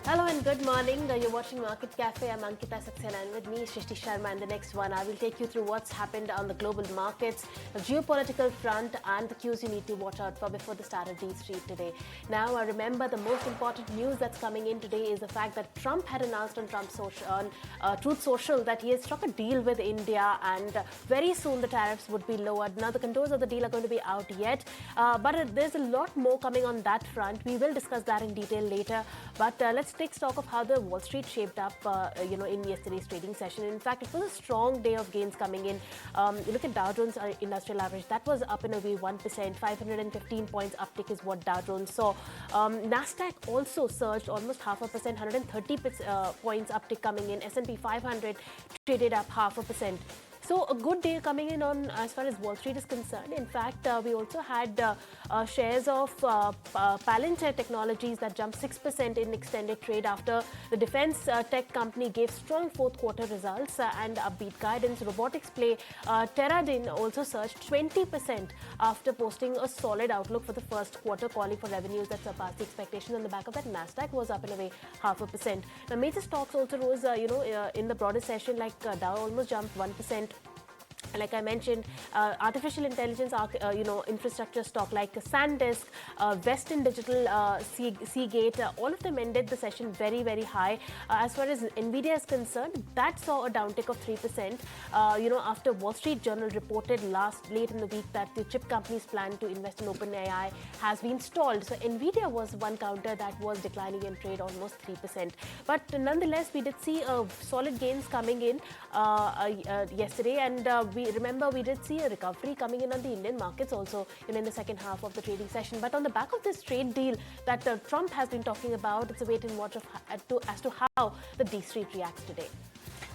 Hello and good morning. You're watching Market Cafe. I'm Ankita, Saxena, and with me, Srishtii, Sharma. And the next one, I will take you through what's happened on the global markets, the geopolitical front, and the cues you need to watch out for before the start of D3 today. Now, remember the most important news that's coming in today is the fact that Trump had announced on Truth Social that he has struck a deal with India, and very soon the tariffs would be lowered. Now, the contours of the deal are going to be out yet, but there's a lot more coming on that front. We will discuss that in detail later. But let's take stock of how the Wall Street shaped up, in yesterday's trading session. In fact, it was a strong day of gains coming in. You look at Dow Jones Industrial Average, that was up in a way 1%, 515 points uptick is what Dow Jones saw. Nasdaq also surged almost 0.5%, 130 points uptick coming in. S&P 500 traded up 0.5%. So a good day coming in on as far as Wall Street is concerned. In fact, we also had shares of Palantir Technologies that jumped 6% in extended trade after the defense tech company gave strong fourth quarter results and upbeat guidance. Robotics play Teradin also surged 20% after posting a solid outlook for the first quarter, calling for revenues that surpassed the expectations. On the back of that, Nasdaq was up in a way 0.5%. Now, major stocks also rose, in the broader session, like Dow almost jumped 1%. Like I mentioned, artificial intelligence, infrastructure stock like SanDisk, Western Digital, Seagate, all of them ended the session very, very high. As far as Nvidia is concerned, that saw a downtick of 3%. After Wall Street Journal reported late in the week that the chip company's plan to invest in OpenAI has been stalled. So Nvidia was one counter that was declining in trade almost 3%. But nonetheless, we did see solid gains coming in yesterday, and we did see a recovery coming in on the Indian markets also in the second half of the trading session. But on the back of this trade deal that Trump has been talking about, it's a wait and watch as to how the D Street reacts today.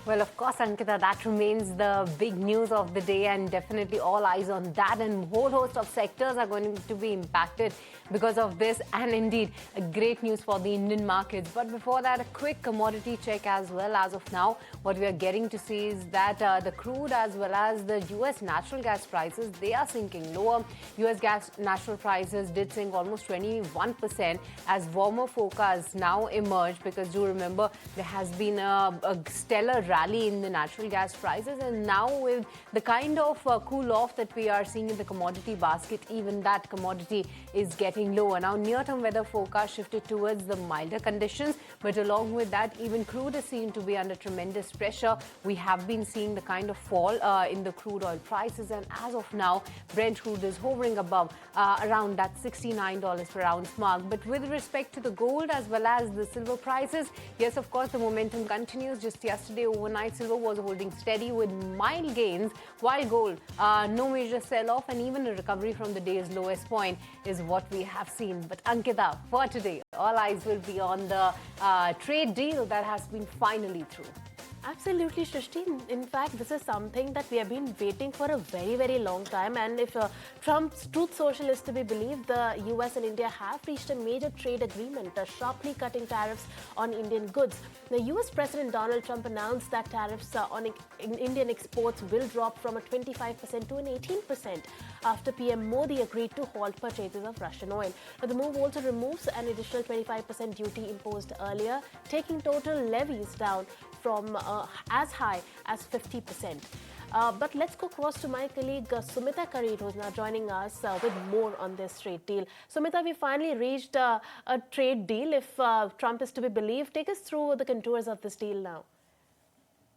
Well, of course, Ankita, that remains the big news of the day, and definitely all eyes on that, and a whole host of sectors are going to be impacted because of this, and indeed a great news for the Indian markets. But before that, a quick commodity check as well. As of now, what we are getting to see is that the crude as well as the US natural gas prices, they are sinking lower. US gas natural prices did sink almost 21% as warmer forecasts now emerge, because do remember there has been a stellar rally in the natural gas prices, and now with the kind of cool off that we are seeing in the commodity basket, even that commodity is getting lower. Now, near-term weather forecast shifted towards the milder conditions, but along with that, even crude is seen to be under tremendous pressure. We have been seeing the kind of fall in the crude oil prices, and as of now, Brent crude is hovering above around that $69 per ounce mark. But with respect to the gold as well as the silver prices, yes, of course, the momentum continues. Just yesterday, overnight, silver was holding steady with mild gains, while gold, no major sell-off, and even a recovery from the day's lowest point is what we have seen. But Ankita, for today, all eyes will be on the trade deal that has been finally through. Absolutely, Srishtii. In fact, this is something that we have been waiting for a very, very long time. And if Trump's Truth Social is to be believed, the US and India have reached a major trade agreement, sharply cutting tariffs on Indian goods. The US President Donald Trump announced that tariffs on Indian exports will drop from a 25% to an 18% after PM Modi agreed to halt purchases of Russian oil. Now, the move also removes an additional 25% duty imposed earlier, taking total levies down from as high as 50%. But let's go across to my colleague Sumita Karid, who's now joining us with more on this trade deal. Sumita, we finally reached a trade deal, if Trump is to be believed. Take us through the contours of this deal now.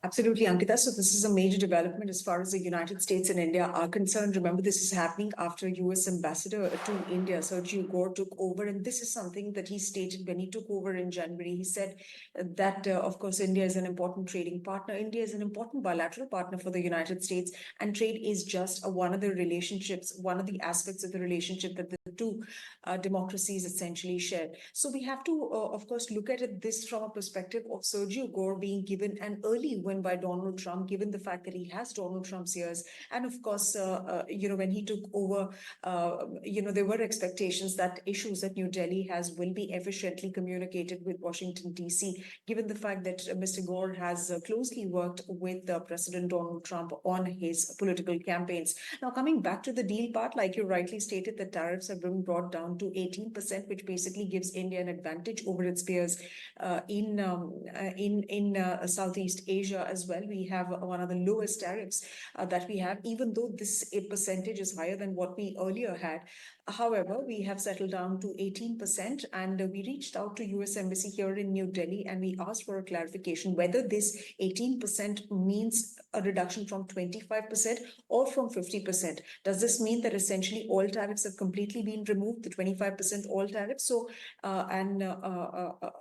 Absolutely, Ankita. So this is a major development as far as the United States and India are concerned. Remember, this is happening after US Ambassador to India, Sergio Gore, took over. And this is something that he stated when he took over in January. He said that, of course, India is an important trading partner. India is an important bilateral partner for the United States. And trade is just one of the relationships, one of the aspects of the relationship that the two democracies essentially share. So we have to, of course, look at this from a perspective of Sergio Gore being given an early win by Donald Trump, given the fact that he has Donald Trump's ears. And of course, when he took over, there were expectations that issues that New Delhi has will be efficiently communicated with Washington, D.C., given the fact that Mr. Gore has closely worked with President Donald Trump on his political campaigns. Now, coming back to the deal part, like you rightly stated, the tariffs have been brought down to 18%, which basically gives India an advantage over its peers in Southeast Asia as well. We have one of the lowest tariffs that we have, even though this percentage is higher than what we earlier had. However, we have settled down to 18%, and we reached out to US Embassy here in New Delhi and we asked for a clarification whether this 18% means a reduction from 25% or from 50%. Does this mean that essentially all tariffs have completely been removed, the 25% all tariffs? So, an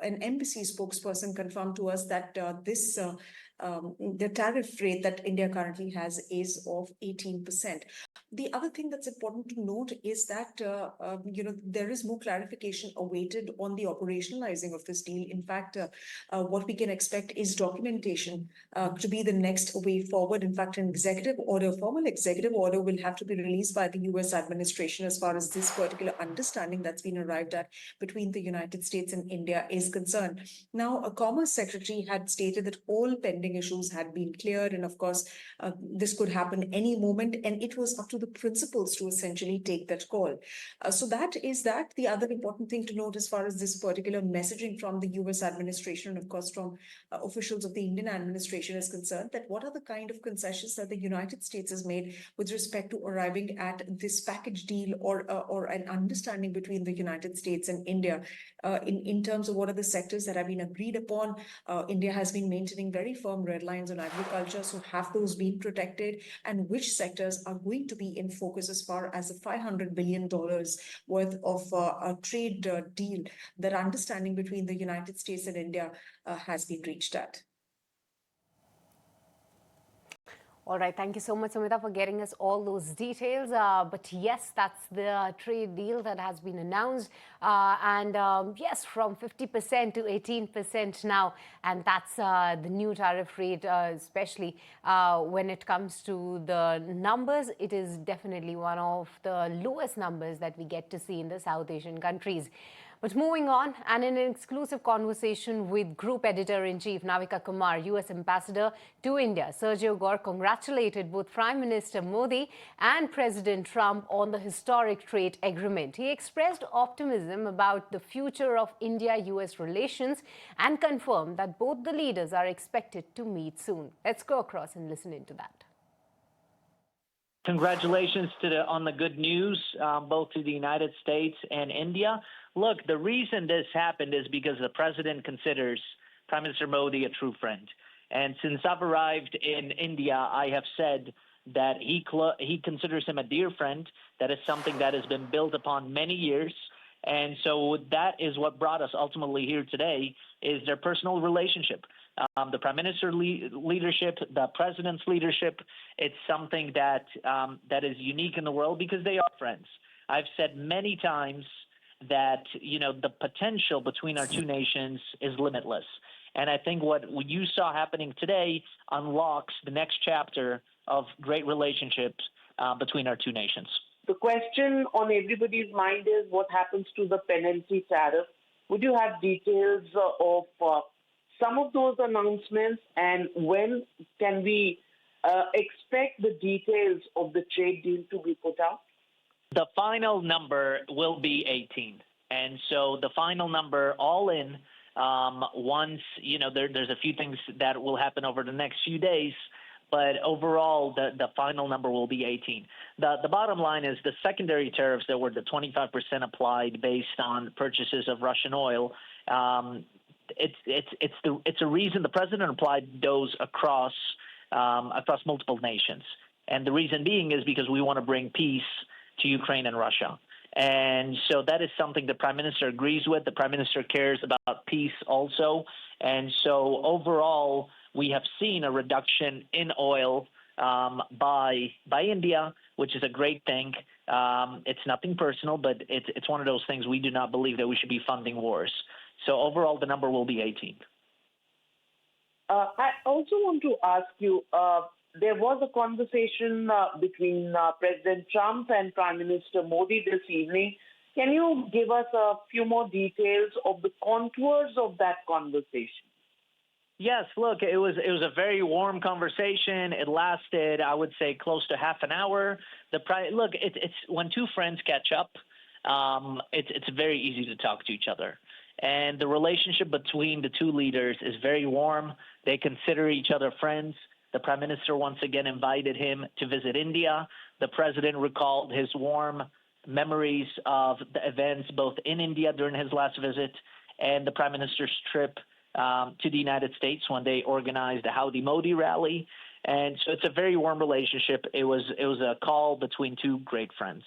embassy spokesperson confirmed to us that the tariff rate that India currently has is of 18%. The other thing that's important to note is that there is more clarification awaited on the operationalizing of this deal. In fact, what we can expect is documentation to be the next way forward. In fact, an formal executive order will have to be released by the US administration as far as this particular understanding that's been arrived at between the United States and India is concerned. Now, a Commerce Secretary had stated that all pending issues had been cleared, and of course, this could happen any moment, and it was up to the principals to essentially take that call. So that is that. The other important thing to note as far as this particular messaging from the US administration, and of course from officials of the Indian administration is concerned, that what are the kind of concessions that the United States has made with respect to arriving at this package deal or an understanding between the United States and India in terms of what are the sectors that have been agreed upon. India has been maintaining very firm red lines on agriculture, so have those been protected, and which sectors are going to be in focus as far as the $500 billion worth of a trade deal, that understanding between the United States and India has been reached at. All right, thank you so much, Sumita, for getting us all those details. But yes, that's the trade deal that has been announced. Yes, from 50% to 18% now. And that's the new tariff rate, especially when it comes to the numbers. It is definitely one of the lowest numbers that we get to see in the South Asian countries. But moving on, and in an exclusive conversation with Group Editor-in-Chief Navika Kumar, US Ambassador to India, Sergio Gore congratulated both Prime Minister Modi and President Trump on the historic trade agreement. He expressed optimism about the future of India-US relations and confirmed that both the leaders are expected to meet soon. Let's go across and listen into that. Congratulations on the good news, both to the United States and India. Look, the reason this happened is because the president considers Prime Minister Modi a true friend. And since I've arrived in India, I have said that he considers him a dear friend. That is something that has been built upon many years. And so that is what brought us ultimately here today, is their personal relationship. The Prime Minister's leadership, the President's leadership, it's something that is unique in the world because they are friends. I've said many times that, the potential between our two nations is limitless. And I think what you saw happening today unlocks the next chapter of great relationships between our two nations. The question on everybody's mind is what happens to the penalty tariff. Would you have details of some of those announcements, and when can we expect the details of the trade deal to be put out? The final number will be 18. And so the final number all in, once, there's a few things that will happen over the next few days, but overall, the final number will be 18. The bottom line is the secondary tariffs that were the 25% applied based on purchases of Russian oil. It's a reason the president applied those across multiple nations, and the reason being is because we want to bring peace to Ukraine and Russia. And so that is something the Prime Minister agrees with. The Prime Minister cares about peace also. And so overall, we have seen a reduction in oil by India, which is a great thing. It's nothing personal, but it's one of those things. We do not believe that we should be funding wars. So overall, the number will be 18. I also want to ask you, there was a conversation between President Trump and Prime Minister Modi this evening. Can you give us a few more details of the contours of that conversation? Yes, look, it was a very warm conversation. It lasted, I would say, close to half an hour. Look, it's when two friends catch up, it's very easy to talk to each other. And the relationship between the two leaders is very warm. They consider each other friends. The prime minister once again invited him to visit India. The president recalled his warm memories of the events both in India during his last visit and the prime minister's trip to the United States when they organized the Howdy Modi rally. And so it's a very warm relationship. It was a call between two great friends.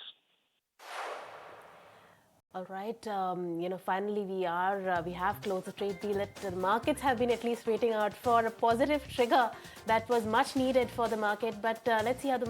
All right, finally we have closed the trade deal. The markets have been at least waiting out for a positive trigger that was much needed for the market. But let's see how the